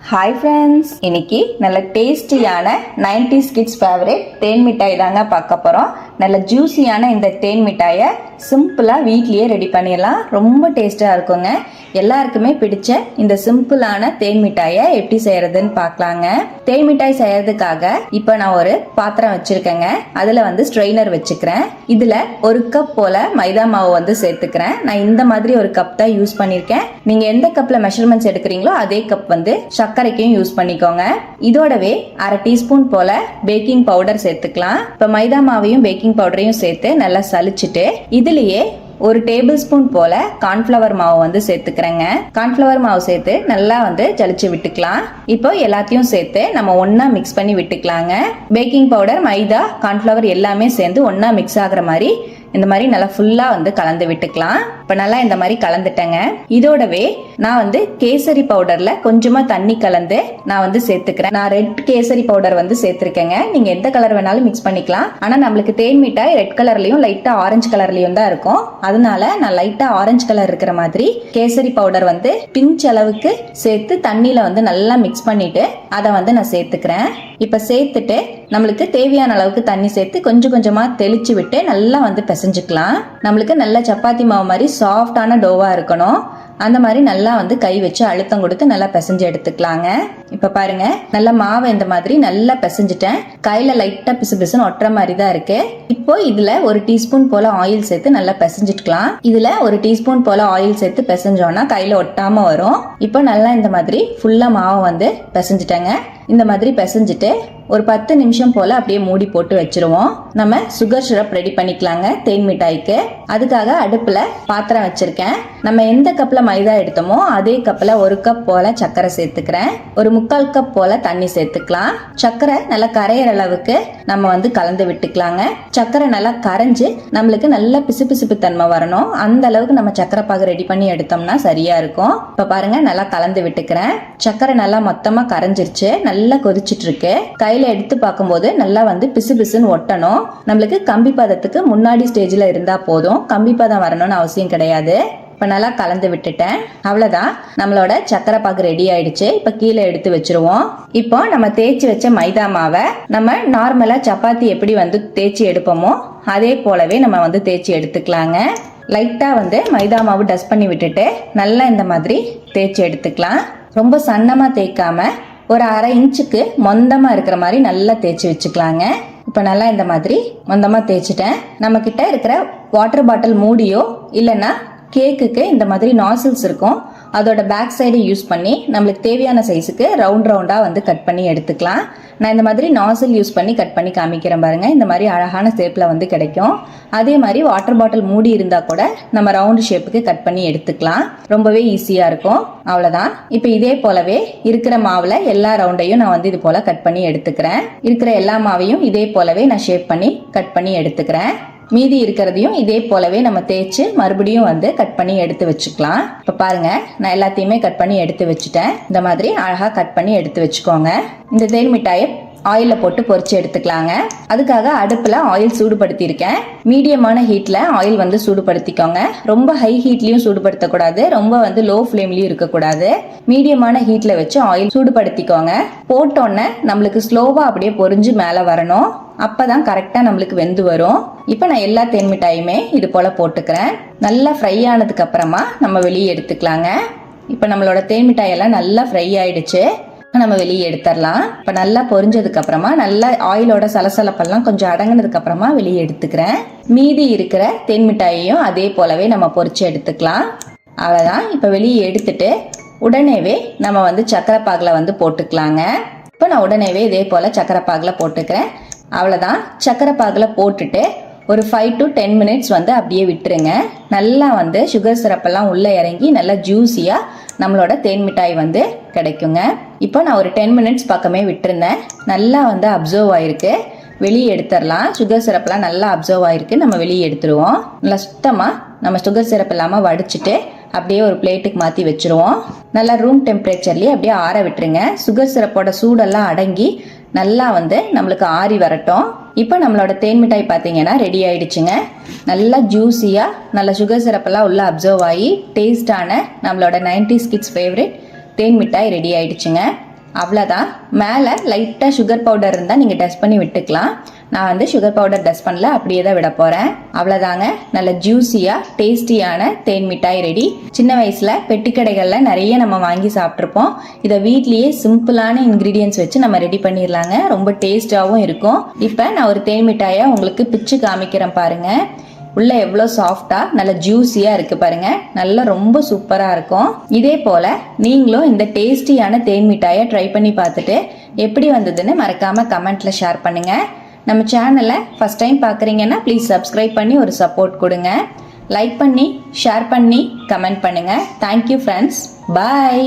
Hi friends, இன்னைக்கு நல்ல டேஸ்டியான 90s கிட்ஸ் ஃபேவரட் தேன் மிட்டாய் தாங்க பார்க்க போகிறோம். நல்ல ஜூஸியான இந்த தேன் மிட்டாயை சிம்பிளாக வீட்லேயே ரெடி பண்ணிடலாம். ரொம்ப டேஸ்ட்டாக இருக்குங்க. எல்லாருக்குமே பிடிச்ச இந்த சிம்பிளான தேன் மிட்டாயை எப்படி செய்யறதுன்னு பார்க்கலாங்க. தேன் மிட்டாய் செய்யறதுக்காக இப்போ நான் ஒரு பாத்திரம் வச்சிருக்கேங்க. அதில் ஸ்ட்ரெயினர் வச்சுக்கிறேன். இதில் ஒரு கப் போல் மைதா மாவு சேர்த்துக்கிறேன். நான் இந்த மாதிரி ஒரு கப் தான் யூஸ் பண்ணியிருக்கேன். நீங்கள் எந்த கப்பில் மெஷர்மெண்ட்ஸ் எடுக்கிறீங்களோ அதே கப் சர்க்கரைக்கும் யூஸ் பண்ணிக்கோங்க. இதோடவே அரை டீஸ்பூன் போல பேக்கிங் பவுடர் சேர்த்துக்கலாம். இப்ப மைதா மாவையும் பேக்கிங் பவுடரையும் சேர்த்து நல்லா சலிச்சுட்டு இதுலயே ஒரு டேபிள் ஸ்பூன் போல கார்ன்ஃபிளவர் மாவு சேர்த்துக்கிறேங்க. கார்ன்ஃபிளவர் மாவு சேர்த்து நல்லா ஜலிச்சு விட்டுக்கலாம். இப்போ எல்லாத்தையும் சேர்த்து நம்ம ஒன்னா மிக்ஸ் பண்ணி விட்டுக்கலாங்க. பேக்கிங் பவுடர், மைதா, கார்ன்ஃபிளவர் எல்லாமே சேர்ந்து ஒன்னா மிக்ஸ் ஆகுற மாதிரி இந்த மாதிரி நல்லா ஃபுல்லா கலந்து விட்டுக்கலாம். இப்ப நல்லா இந்த மாதிரி கலந்துட்டேங்க. இதோடவே நான் கேசரி பவுடர்ல கொஞ்சமா தண்ணி கலந்து நான் சேர்த்துக்கிறேன். நான் ரெட் கேசரி பவுடர் சேர்த்திருக்கேங்க. நீங்க எந்த கலர் வேணாலும் மிக்ஸ் பண்ணிக்கலாம். ஆனா நம்மளுக்கு தேன் மிட்டாய் ரெட் கலர்லயும் லைட்டா ஆரஞ்சு கலர்லயும் தான் இருக்கும். அதனால நான் லைட்டா ஆரஞ்சு கலர் இருக்கிற மாதிரி கேசரி பவுடர் பிஞ்ச் அளவுக்கு சேர்த்து தண்ணியில நல்லா மிக்ஸ் பண்ணிட்டு அதை நான் சேர்த்துக்கிறேன். இப்ப சேர்த்துட்டு நம்மளுக்கு தேவையான அளவுக்கு தண்ணி சேர்த்து கொஞ்சம் கொஞ்சமா தெளிச்சு விட்டு நல்லா பிசைஞ்சுக்கலாம். நம்மளுக்கு நல்ல சப்பாத்தி மாவு மாதிரி சாஃப்டான டோவா இருக்கணும். அந்த மாதிரி நல்லா கை வச்சு அழுத்தம் கொடுத்து நல்லா பிசைஞ்சு எடுத்துக்கலாங்க. இப்ப பாருங்க, நல்ல மாவை இந்த மாதிரி நல்லா பிசைஞ்சிட்டேன். கையில லைட்டா பிசு பிசுன்னு ஒட்டுற மாதிரி தான் இருக்கு. இப்போ இதுல ஒரு டீஸ்பூன் போல ஆயில் சேர்த்து நல்லா பிசைஞ்சிட்டுக்கலாம். இதுல ஒரு டீஸ்பூன் போல ஆயில் சேர்த்து பிசைஞ்சோம்னா கையில ஒட்டாம வரும். இப்போ நல்லா இந்த மாதிரி ஃபுல்லா மாவை பிசைஞ்சிட்டேங்க. இந்த மாதிரி பிசைஞ்சிட்டு ஒரு 10 நிமிஷம் போல அப்படியே மூடி போட்டு வச்சிருவோம். நம்ம சுகர் சிரப் ரெடி பண்ணிக்கலாங்க தேன் மிட்டாய்க்கு. அதுக்காக அடுப்புல பாத்திரம் வச்சிருக்கேன். நம்ம எந்த கப்ல மைதா எடுத்தோமோ அதே கப்ல ஒரு கப் போல சர்க்கரை சேர்த்துக்கிறேன். ஒரு 3/4 கப் போல தண்ணி சேர்த்துக்கலாம். சர்க்கரை நல்லா கரையிற அளவுக்கு நம்ம கலந்து விட்டுக்கலாங்க. சர்க்கரை நல்லா கரைஞ்சு நம்மளுக்கு நல்ல பிசுபிசுப்பு தன்மை வரணும். அந்த அளவுக்கு நம்ம சர்க்கரை பாகு ரெடி பண்ணி எடுத்தோம்னா சரியா இருக்கும். இப்ப பாருங்க, நல்லா கலந்து விட்டுக்கிறேன். சர்க்கரை நல்லா மொத்தமா கரைஞ்சிருச்சு. நல்லா கொதிச்சிட்டு இருக்கு. கையில எடுத்து பார்க்கும்போது நல்லா பிசு பிசுன்னு ஒட்டணும். நம்மளுக்கு கம்பி பதத்துக்கு முன்னாடி ஸ்டேஜ்ல இருந்தா போதும். கம்பி பதம் வரணும்னு அவசியம் கிடையாது. இப்ப நல்லா கலந்து விட்டுட்டேன். அவ்வளவுதான், நம்மளோட சக்கரை பாகு ரெடி ஆயிடுச்சு. இப்ப கீழே எடுத்து வச்சிருவோம். இப்போ நம்ம தேய்ச்சி வச்ச மைதா மாவை நம்ம நார்மலா சப்பாத்தி எப்படி தேய்ச்சி எடுப்போமோ அதே போலவே நம்ம தேய்ச்சி எடுத்துக்கலாங்க. லைட்டா மைதா மாவு டஸ்ட் பண்ணி விட்டுட்டு நல்லா இந்த மாதிரி தேய்ச்சி எடுத்துக்கலாம். ரொம்ப சன்னமா தேய்க்காம ஒரு அரை இன்ச்சுக்கு மொந்தமா இருக்கிற மாதிரி நல்லா தேய்ச்சி வச்சுக்கலாங்க. இப்ப நல்லா இந்த மாதிரி மொந்தமா தேய்ச்சிட்டேன். நம்ம கிட்ட இருக்கிற வாட்டர் பாட்டில் மூடியோ இல்லைன்னா கேக்குக்கு இந்த மாதிரி நாசில்ஸ் இருக்கும், அதோட பேக் சைடு யூஸ் பண்ணி நம்மளுக்கு தேவையான சைஸுக்கு ரவுண்ட் ரவுண்டா கட் பண்ணி எடுத்துக்கலாம். நான் இந்த மாதிரி நாசில் யூஸ் பண்ணி கட் பண்ணி காமிக்கிறேன் பாருங்க. இந்த மாதிரி அழகான ஷேப்ல கிடைக்கும். அதே மாதிரி வாட்டர் பாட்டில் மூடி இருந்தா கூட நம்ம ரவுண்ட் ஷேப்புக்கு கட் பண்ணி எடுத்துக்கலாம். ரொம்பவே ஈஸியா இருக்கும். அவ்வளவுதான். இப்ப இதே போலவே இருக்கிற மாவுல எல்லா ரவுண்டையும் நான் இது போல கட் பண்ணி எடுத்துக்கிறேன். இருக்கிற எல்லா மாவையும் இதே போலவே நான் ஷேப் பண்ணி கட் பண்ணி எடுத்துக்கிறேன். மீதி இருக்கிறதையும் இதே போலவே நம்ம தேய்ச்சி மறுபடியும் கட் பண்ணி எடுத்து வச்சுக்கலாம். இப்ப பாருங்க, நான் எல்லாத்தையுமே கட் பண்ணி எடுத்து வச்சுட்டேன். இந்த மாதிரி அழகா கட் பண்ணி எடுத்து வச்சுக்கோங்க. இந்த தேன் மிட்டாயை ஆயில போட்டு பொரிச்சு எடுத்துக்கலாங்க. அதுக்காக அடுப்புல ஆயில் சூடுபடுத்தி இருக்கேன். மீடியமான ஹீட்ல ஆயில் சூடுபடுத்திக்கோங்க. ரொம்ப ஹை ஹீட்லயும் சூடுபடுத்தக்கூடாது, ரொம்ப லோ ஃபிளேம்லயும் இருக்கக்கூடாது. மீடியமான ஹீட்ல வச்சு ஆயில் சூடுபடுத்திக்கோங்க. போட்டோன்னே நம்மளுக்கு ஸ்லோவா அப்படியே பொரிஞ்சு மேல வரணும். அப்பதான் கரெக்டா நம்மளுக்கு வெந்து வரும். இப்ப நான் எல்லா தேன் மிட்டாயுமே இது போல போட்டுக்கிறேன். நல்லா ஃப்ரை ஆனதுக்கு அப்புறமா நம்ம வெளியே எடுத்துக்கலாங்க. இப்ப நம்மளோட தேன் மிட்டாய் எல்லாம் நல்லா ஃப்ரை ஆயிடுச்சு. நம்ம வெளியே எடுத்துடலாம். இப்ப நல்லா பொரிஞ்சதுக்கு அப்புறமா நல்லா ஆயிலோட சலசலப்பெல்லாம் கொஞ்சம் அடங்கினதுக்கு அப்புறமா வெளியே எடுத்துக்கிறேன். மீதி இருக்கிற தேன் மிட்டாயையும் அதே போலவே நம்ம பொரிச்சு எடுத்துக்கலாம். அவ்வளவுதான். இப்ப வெளியே எடுத்துட்டு உடனேவே நம்ம சக்கரை பாகுல போட்டுக்கலாங்க. இப்ப நான் உடனேவே இதே போல சக்கரை பாகுல போட்டுக்கிறேன். அவ்வளவுதான். சக்கரை பாகுல போட்டுட்டு ஒரு 5 to 10 மினிட்ஸ் அப்படியே விட்டுருங்க. நல்லா சுகர் சிரப்பெல்லாம் உள்ள இறங்கி நல்லா ஜூஸியா நம்மளோட தேன் மிட்டாய் கிடைக்குங்க. இப்போ நான் ஒரு 10 மினிட்ஸ் பக்கமே விட்டுருந்தேன். நல்லா அப்சர்வ் ஆயிருக்கு. வெளியே எடுத்துடலாம். சுகர் சிரப்லாம் நல்லா அப்சர்வ் ஆயிருக்கு. நம்ம வெளியே எடுத்துருவோம். நல்லா சுத்தமா நம்ம சுகர் சிரப் இல்லாம வடிச்சிட்டு அப்படியே ஒரு பிளேட்டுக்கு மாத்தி வச்சிருவோம். நல்லா ரூம் டெம்பரேச்சர்லயே அப்படியே ஆற விட்டுருங்க. சுகர் சிரப்போட சூடெல்லாம் அடங்கி நல்லா நம்மளுக்கு ஆறி வரட்டும். இப்போ நம்மளோட தேன் மிட்டாய் பார்த்தீங்கன்னா ரெடி ஆயிடுச்சுங்க. நல்லா ஜூஸியா நல்ல சுகர் சிரப்பெல்லாம் உள்ள அப்சர்வ் ஆகி டேஸ்டான நம்மளோட 90s கிட்ஸ் ஃபேவரட் தேன் மிட்டாய் ரெடி ஆயிடுச்சுங்க. அவ்வளோதான். மேலே லைட்டாக சுகர் பவுடர் இருந்தால் நீங்கள் டஸ்ட் பண்ணி விட்டுக்கலாம். நான் வந்து சுகர் பவுடர் டஸ்ட் பண்ணல, அப்படியே தான் விட போகிறேன். அவ்வளோதாங்க, நல்ல ஜூஸியாக டேஸ்டியான தேன் மிட்டாய் ரெடி. சின்ன வயசில் பெட்டிக்கடைகளில் நிறைய நம்ம வாங்கி சாப்பிட்ருப்போம். இதை வீட்லேயே சிம்பிளான இன்க்ரீடியன்ஸ் வச்சு நம்ம ரெடி பண்ணிடலாங்க. ரொம்ப டேஸ்டாகவும் இருக்கும். இப்போ நான் ஒரு தேன் மிட்டாயை உங்களுக்கு பிச்சு காமிக்கிறேன் பாருங்கள். உள்ள எவ்வளோ சாஃப்டாக நல்ல ஜூஸியாக இருக்குது பாருங்கள். நல்லா ரொம்ப சூப்பராக இருக்கும். இதே போல் நீங்களும் இந்த டேஸ்டியான தேன் மிட்டாயை ட்ரை பண்ணி பார்த்துட்டு எப்படி வந்ததுன்னு மறக்காமல் கமெண்ட்டில் ஷேர் பண்ணுங்கள். நம்ம சேனலை ஃபஸ்ட் டைம் பார்க்குறீங்கன்னா ப்ளீஸ் சப்ஸ்கிரைப் பண்ணி ஒரு சப்போர்ட் கொடுங்க. லைக் பண்ணி ஷேர் பண்ணி கமெண்ட் பண்ணுங்கள். Thank you friends. பாய்.